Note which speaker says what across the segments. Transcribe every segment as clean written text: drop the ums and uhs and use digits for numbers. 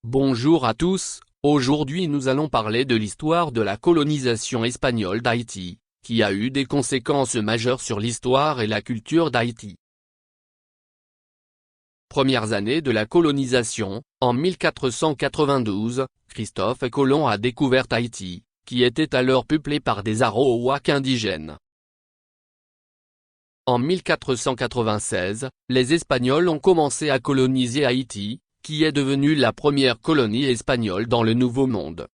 Speaker 1: Bonjour à tous, aujourd'hui nous allons parler de l'histoire de la colonisation espagnole d'Haïti, qui a eu des conséquences majeures sur l'histoire et la culture d'Haïti. Premières années de la colonisation, en 1492, Christophe Colomb a découvert Haïti, qui était alors peuplé par des Arawaks indigènes. En 1496, les Espagnols ont commencé à coloniser Haïti, qui est devenue la première colonie espagnole dans le Nouveau Monde.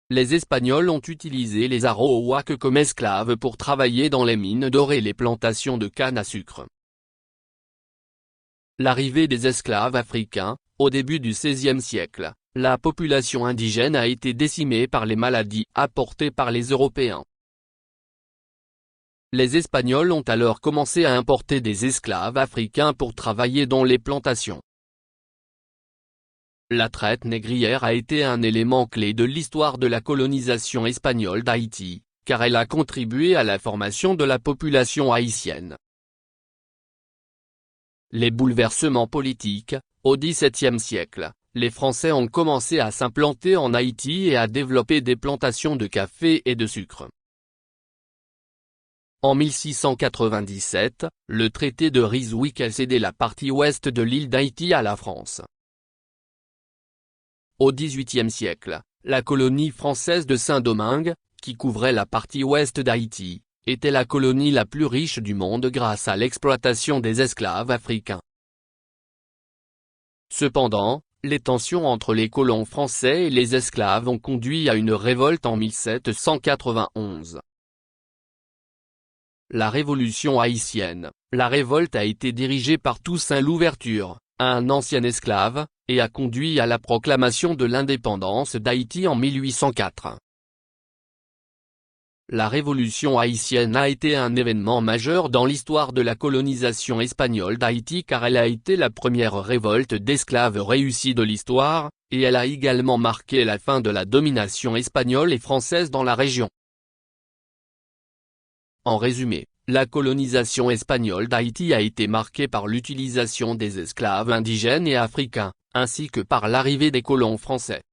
Speaker 1: Les Espagnols ont utilisé les Arawaks comme esclaves pour travailler dans les mines d'or et les plantations de canne à sucre. L'arrivée des esclaves africains, au début du XVIe siècle, la population indigène a été décimée par les maladies apportées par les Européens. Les Espagnols ont alors commencé à importer des esclaves africains pour travailler dans les plantations. La traite négrière a été un élément clé de l'histoire de la colonisation espagnole d'Haïti, car elle a contribué à la formation de la population haïtienne. Les bouleversements politiques, au XVIIe siècle, les Français ont commencé à s'implanter en Haïti et à développer des plantations de café et de sucre. En 1697, le traité de Ryswick a cédé la partie ouest de l'île d'Haïti à la France. Au XVIIIe siècle, la colonie française de Saint-Domingue, qui couvrait la partie ouest d'Haïti, était la colonie la plus riche du monde grâce à l'exploitation des esclaves africains. Cependant, les tensions entre les colons français et les esclaves ont conduit à une révolte en 1791. La Révolution haïtienne, la révolte a été dirigée par Toussaint Louverture, un ancien esclave, et a conduit à la proclamation de l'indépendance d'Haïti en 1804. La Révolution haïtienne a été un événement majeur dans l'histoire de la colonisation espagnole d'Haïti car elle a été la première révolte d'esclaves réussie de l'histoire, et elle a également marqué la fin de la domination espagnole et française dans la région. En résumé, la colonisation espagnole d'Haïti a été marquée par l'utilisation des esclaves indigènes et africains, ainsi que par l'arrivée des colons français.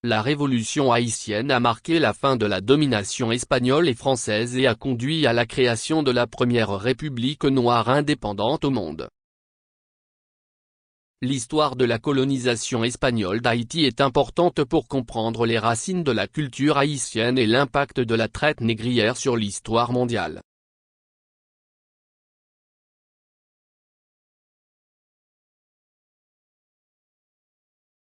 Speaker 1: La Révolution haïtienne a marqué la fin de la domination espagnole et française et a conduit à la création de la première république noire indépendante au monde. L'histoire de la colonisation espagnole d'Haïti est importante pour comprendre les racines de la culture haïtienne et l'impact de la traite négrière sur l'histoire mondiale.